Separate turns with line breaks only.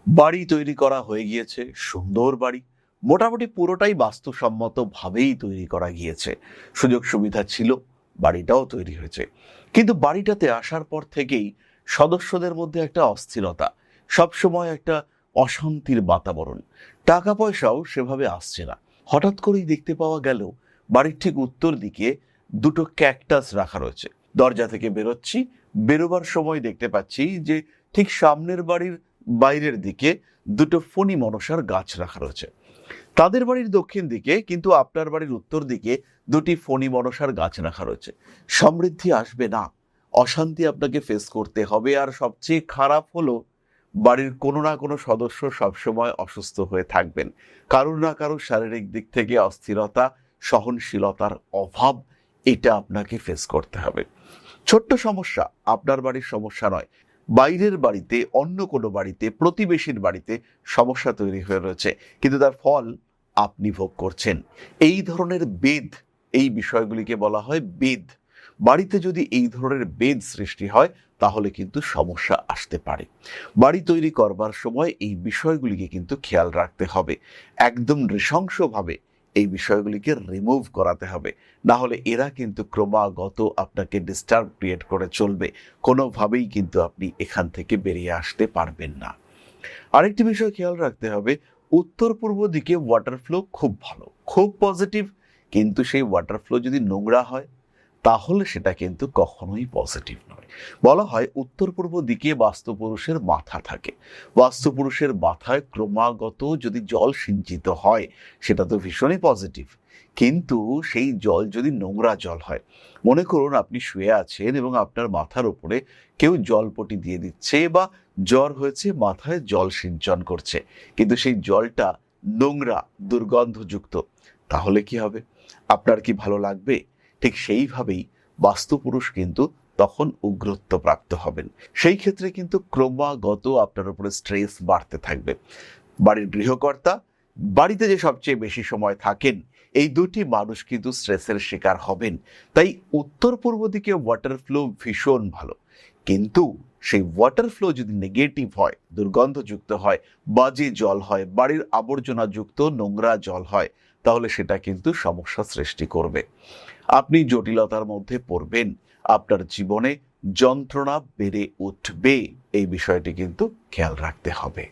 বাড়ি তৈরি করা হয়ে গিয়েছে, সুন্দর বাড়ি, মোটামুটি পুরোটাই বাস্তুসম্মত ভাবেই তৈরি করা গিয়েছে, সুযোগ সুবিধা ছিল, বাড়িটাও তৈরি হয়েছে। কিন্তু বাড়িটাতে আসার পর থেকেই সদস্যদের মধ্যে একটা অস্থিরতা, সবসময় একটা অশান্তির বাতাবরণ, টাকা পয়সাও সেভাবে আসছে না। হঠাৎ করেই দেখতে পাওয়া গেল বাড়ির ঠিক উত্তর দিকে দুটো ক্যাকটাস রাখা রয়েছে। দরজা থেকে বেরোচ্ছি, বেরোবার সময় দেখতে পাচ্ছি যে ঠিক সামনের বাড়ির বাইরের দিকে দুটো ফণি মনসার গাছ রাখা রয়েছে। তাদের বাড়ির দক্ষিণ দিকে কিন্তু আপনার বাড়ির উত্তর দিকে দুটি ফণি মনসার গাছ রাখা রয়েছে। সমৃদ্ধি আসবে না, অশান্তি আপনাকে ফেস করতে হবে। আর সবচেয়ে খারাপ হলো, বাড়ির কোনো না কোনো সদস্য সবসময় অসুস্থ হয়ে থাকবেন। কারোর না কারোর শারীরিক দিক থেকে অস্থিরতা, সহনশীলতার অভাব, এটা আপনাকে ফেস করতে হবে। ছোট্ট সমস্যা, আপনার বাড়ির সমস্যা নয়, বাইরের বাড়িতে, অন্য কোনো বাড়িতে, প্রতিবেশীর বাড়িতে সমস্যা তৈরি হয়ে রয়েছে, কিন্তু তার ফল আপনি ভোগ করছেন। এই ধরনের বেদ, এই বিষয়গুলিকে বলা হয় বেদ। বাড়িতে যদি এই ধরনের বেদ সৃষ্টি হয় তাহলে কিন্তু সমস্যা আসতে পারে। বাড়ি তৈরি করবার সময় এই বিষয়গুলিকে কিন্তু খেয়াল রাখতে হবে। একদম নৃশংসভাবে এই বিষয়গুলিকে রিমুভ করাতে হবে, না হলে এরা কিন্তু ক্রমাগত আপনাকে ডিস্টার্ব ক্রিয়েট করে চলবে। কোনোভাবেই কিন্তু আপনি এখান থেকে বেরিয়ে আসতে পারবেন না। আরেকটি বিষয় খেয়াল রাখতে হবে, উত্তর পূর্ব দিকে ওয়াটার ফ্লো খুব ভালো, খুব পজিটিভ, কিন্তু সেই ওয়াটার ফ্লো যদি নোংরা হয় তাহলে সেটা কিন্তু কখনোই পজিটিভ নয়। বলা হয় উত্তর পূর্ব দিকে বাস্তুপুরুষের মাথা থাকে, বাস্তুপুরুষের মাথায় ক্রমাগত যদি জল সিঞ্চিত হয় সেটা তো ভীষণই পজিটিভ। কিন্তু সেই জল যদি নোংরা জল হয়, মনে করুন আপনি শুয়ে আছেন এবং আপনার মাথার উপরে কেউ জলপটি দিয়ে দিচ্ছে বা জ্বর হয়েছে, মাথায় জল সিঞ্চন করছে, কিন্তু সেই জলটা নোংরা, দুর্গন্ধযুক্ত, তাহলে কি হবে? আপনার কি ভালো লাগবে? ঠিক সেইভাবেই বাস্তুপুরুষ কিন্তু তখন উগ্রত্ব প্রাপ্ত হবেন। সেই ক্ষেত্রে কিন্তু ক্রমাগত আপনার উপরে স্ট্রেস বাড়তে থাকবে। বাড়ির গৃহকর্তা, বাড়িতে যে সবচেয়ে বেশি সময় থাকেন, এই দুটি মানুষ কিন্তু স্ট্রেসের শিকার হবেন। তাই উত্তর পূর্ব দিকে ওয়াটার ফ্লো ভীষণ ভালো, কিন্তু সেই ওয়াটার ফ্লো যদি নেগেটিভ হয়, দুর্গন্ধযুক্ত হয়, বাজে জল হয়, বাড়ির আবর্জনাযুক্ত নোংরা জল হয়, তাহলে সেটা কিন্তু সমস্যা সৃষ্টি করবে। আপনি জটিলতার মধ্যে পড়বেন, আপনার জীবনে যন্ত্রণা বেড়ে উঠবে। এই বিষয়টি কিন্তু খেয়াল রাখতে হবে।